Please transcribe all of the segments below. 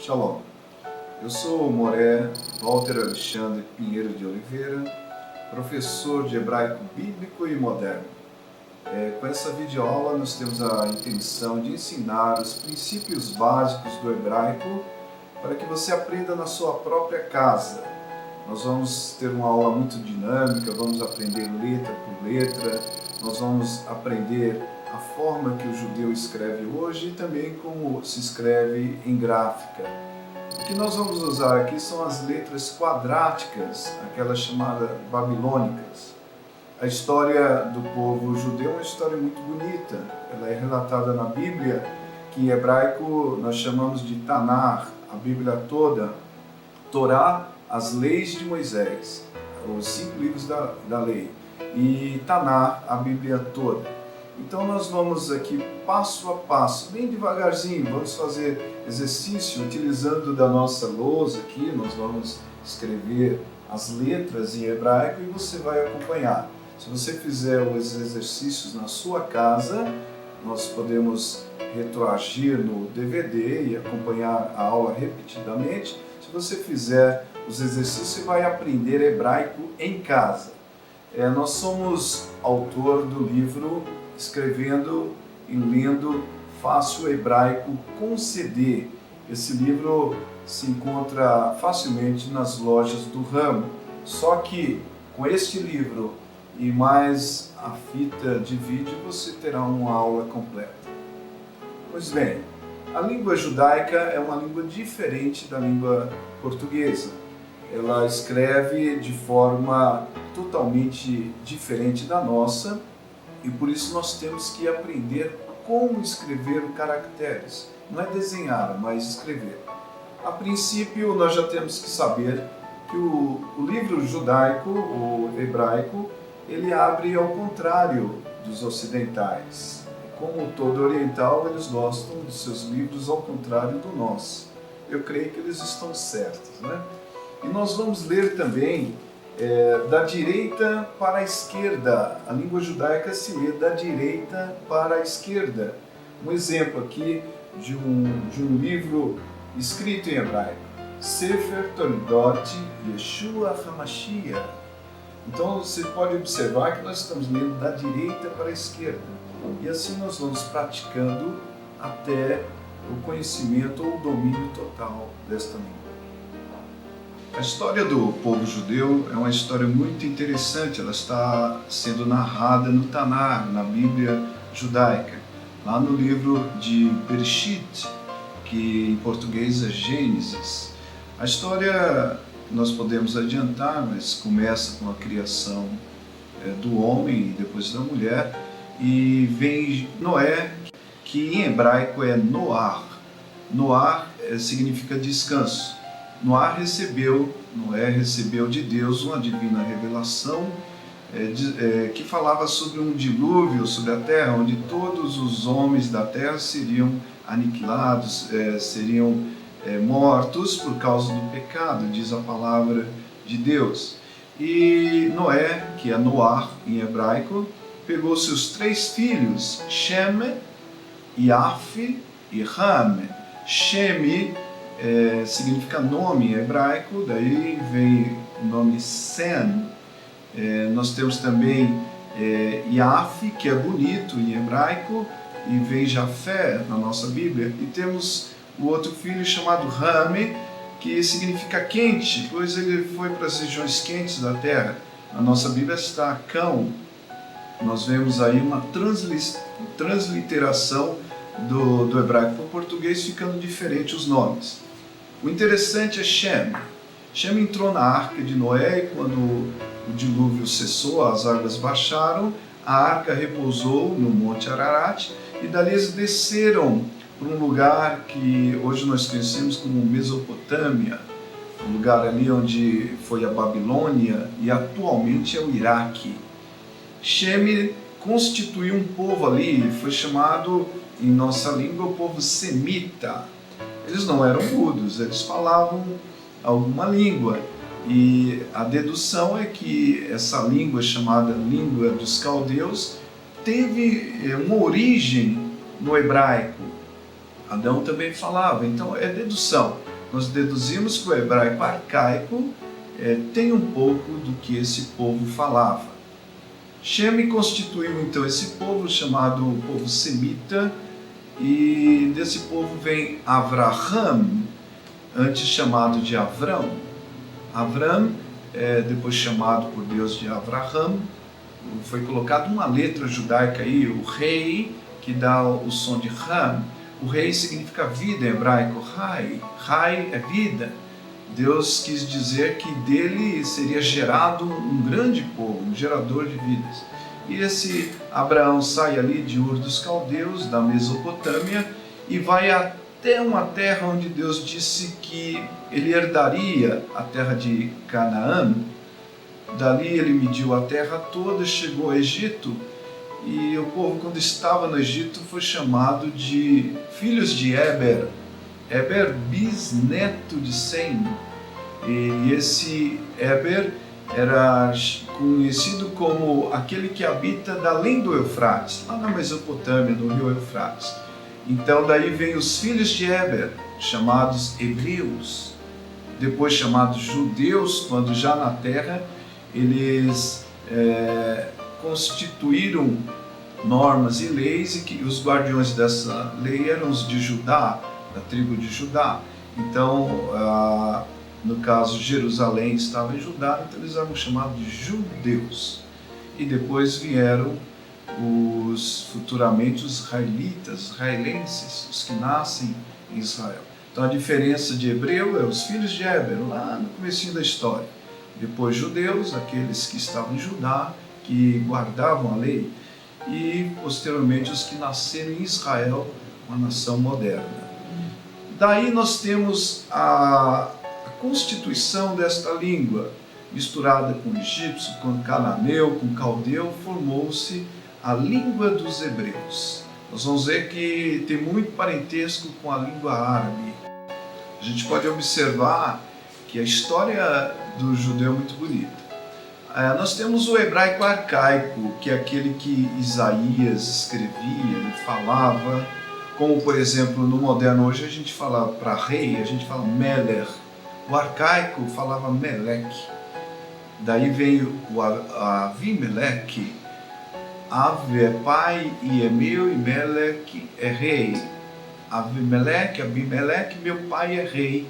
Shalom, eu sou o Moré Walter Alexandre Pinheiro de Oliveira, professor de hebraico bíblico e moderno. Com essa videoaula nós temos a intenção de ensinar os princípios básicos do hebraico para que você aprenda na sua própria casa. Nós vamos ter uma aula muito dinâmica, vamos aprender letra por letra, nós vamos aprender a forma que o judeu escreve hoje e também como se escreve em gráfica. O que nós vamos usar aqui são as letras quadráticas, aquelas chamadas babilônicas. A história do povo judeu é uma história muito bonita. Ela é relatada na Bíblia, que em hebraico nós chamamos de Tanar, a Bíblia toda, Torá, as leis de Moisés, os 5 livros da lei, e Tanar, a Bíblia toda. Então nós vamos aqui passo a passo, bem devagarzinho, vamos fazer exercício utilizando da nossa lousa aqui, nós vamos escrever as letras em hebraico e você vai acompanhar. Se você fizer os exercícios na sua casa, nós podemos retroagir no DVD e acompanhar a aula repetidamente. Se você fizer os exercícios, você vai aprender hebraico em casa. Nós somos autor do livro Escrevendo e Lendo Fácil Hebraico com CD. Esse livro se encontra facilmente nas lojas do ramo. Só que com este livro e mais a fita de vídeo você terá uma aula completa. Pois bem, a língua judaica é uma língua diferente da língua portuguesa. Ela escreve de forma totalmente diferente da nossa e por isso nós temos que aprender como escrever os caracteres. Não é desenhar, mas escrever. A princípio, nós já temos que saber que o livro judaico, o hebraico, ele abre ao contrário dos ocidentais. Como todo oriental, eles gostam dos seus livros ao contrário do nosso. Eu creio que eles estão certos, né? E nós vamos ler também da direita para a esquerda. A língua judaica se lê da direita para a esquerda. Um exemplo aqui de um livro escrito em hebraico. Sefer Toldot Yeshua HaMashiach. Então você pode observar que nós estamos lendo da direita para a esquerda. E assim nós vamos praticando até o conhecimento ou o domínio total desta língua. A história do povo judeu é uma história muito interessante, ela está sendo narrada no Tanar, na Bíblia judaica, lá no livro de Bereshit, que em português é Gênesis. A história nós podemos adiantar, mas começa com a criação do homem e depois da mulher, e vem Noé, que em hebraico é Noar. Noar significa descanso. Noé recebeu de Deus uma divina revelação que falava sobre um dilúvio sobre a terra, onde todos os homens da terra seriam aniquilados, seriam mortos por causa do pecado, diz a palavra de Deus. E Noé, que é Noar em hebraico, pegou seus 3 filhos, Shem, Yaf e Ham. Shem significa nome em hebraico, daí vem o nome Sem. Nós temos também Yaf, que é bonito em hebraico, e vem Jafé na nossa Bíblia. E temos o outro filho chamado Ham, que significa quente, pois ele foi para as regiões quentes da terra. Na nossa Bíblia está cão. Nós vemos aí uma transliteração do hebraico para o português, ficando diferente os nomes. O interessante é Shem. Shem entrou na arca de Noé e quando o dilúvio cessou, as águas baixaram, a arca repousou no Monte Ararat e dali eles desceram para um lugar que hoje nós conhecemos como Mesopotâmia, um lugar ali onde foi a Babilônia e atualmente é o Iraque. Shem constituiu um povo ali, foi chamado em nossa língua o povo semita. Eles não eram mudos, eles falavam alguma língua. E a dedução é que essa língua, chamada língua dos caldeus, teve uma origem no hebraico. Adão também falava, então é dedução. Nós deduzimos que o hebraico arcaico tem um pouco do que esse povo falava. Shem constituiu então esse povo chamado povo semita, e desse povo vem Avraham, antes chamado de Avrão. Avram, depois chamado por Deus de Avraham, foi colocado uma letra judaica aí, o rei, que dá o som de Ram. O rei significa vida em hebraico, Rai. Rai é vida. Deus quis dizer que dele seria gerado um grande povo, um gerador de vidas. E esse Abraão sai ali de Ur dos Caldeus, da Mesopotâmia, e vai até uma terra onde Deus disse que ele herdaria a terra de Canaã. Dali ele mediu a terra toda, chegou ao Egito, e o povo, quando estava no Egito, foi chamado de filhos de Eber. Eber, bisneto de Sem. E esse Eber era conhecido como aquele que habita da além do Eufrates, lá na Mesopotâmia, no rio Eufrates. Então daí vem os filhos de Eber, chamados hebreus, depois chamados judeus, quando já na terra eles constituíram normas e leis, e que os guardiões dessa lei eram os de Judá, da tribo de Judá. Então, no caso, Jerusalém estava em Judá, então eles eram chamados de judeus. E depois vieram futuramente os israelitas, israelenses, os que nascem em Israel. Então a diferença de hebreu é os filhos de Eber, lá no comecinho da história. Depois judeus, aqueles que estavam em Judá, que guardavam a lei. E posteriormente os que nasceram em Israel, uma nação moderna. Daí nós temos a constituição desta língua, misturada com egípcio, com cananeu, com caldeu, formou-se a língua dos hebreus. Nós vamos ver que tem muito parentesco com a língua árabe. A gente pode observar que a história do judeu é muito bonita. Nós temos o hebraico arcaico, que é aquele que Isaías escrevia e falava, como por exemplo no moderno hoje a gente fala para rei, a gente fala Meler. O arcaico falava Melech. Daí veio o Avimelech. Av é pai e é meu, e Melech é rei. Avimelech, meu pai é rei.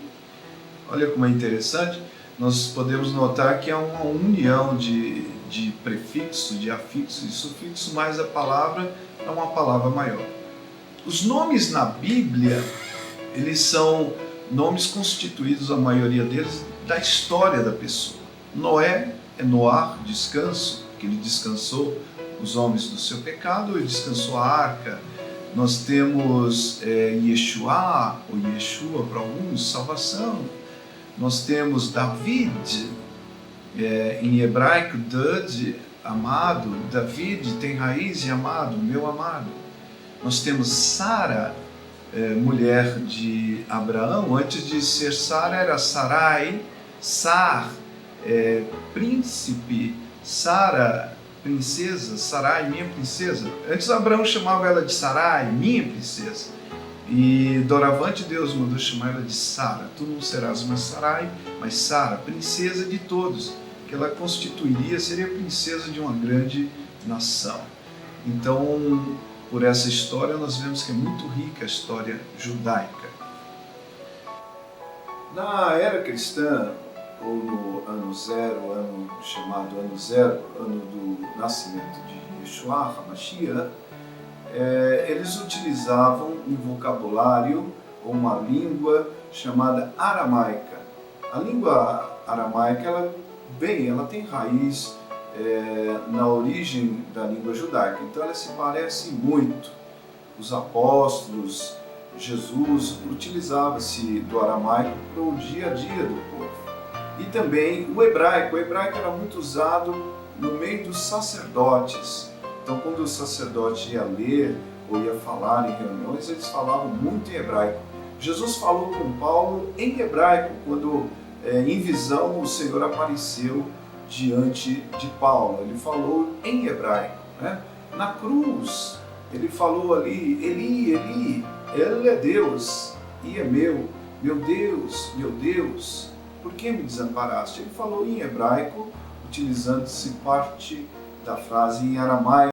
Olha como é interessante. Nós podemos notar que há uma união de prefixo, de afixo e sufixo, mas a palavra é uma palavra maior. Os nomes na Bíblia, eles são nomes constituídos, a maioria deles, da história da pessoa. Noé é Noar, descanso, que ele descansou os homens do seu pecado, ele descansou a arca. Nós temos Yeshua, ou Yeshua para alguns, salvação. Nós temos David, em hebraico, Dud, amado. David tem raiz de amado, meu amado. Nós temos Sara, mulher de Abraão. Antes de ser Sara era Sarai, Sar, príncipe, Sara, princesa, Sarai, minha princesa. Antes Abraão chamava ela de Sarai, minha princesa. E doravante Deus mandou chamar ela de Sara. Tu não serás uma Sarai, mas Sara, princesa de todos, que ela constituiria, seria princesa de uma grande nação. Então, por essa história, nós vemos que é muito rica a história judaica. Na era cristã, ou no ano zero, ano chamado ano zero, ano do nascimento de Yeshua, HaMashiach, eles utilizavam um vocabulário ou uma língua chamada aramaica. A língua aramaica, ela tem raiz na origem da língua judaica, então ela se parece muito. Os apóstolos, Jesus utilizava-se do aramaico para o dia a dia do povo. E também o hebraico era muito usado no meio dos sacerdotes. Então, quando o sacerdote ia ler ou ia falar em reuniões, eles falavam muito em hebraico. Jesus falou com Paulo em hebraico, quando em visão o Senhor apareceu diante de Paulo. Ele falou em hebraico, né? Na cruz, ele falou ali, Eli, Eli, ele é Deus e é meu Deus, por que me desamparaste? Ele falou em hebraico, utilizando-se parte da frase em aramaico.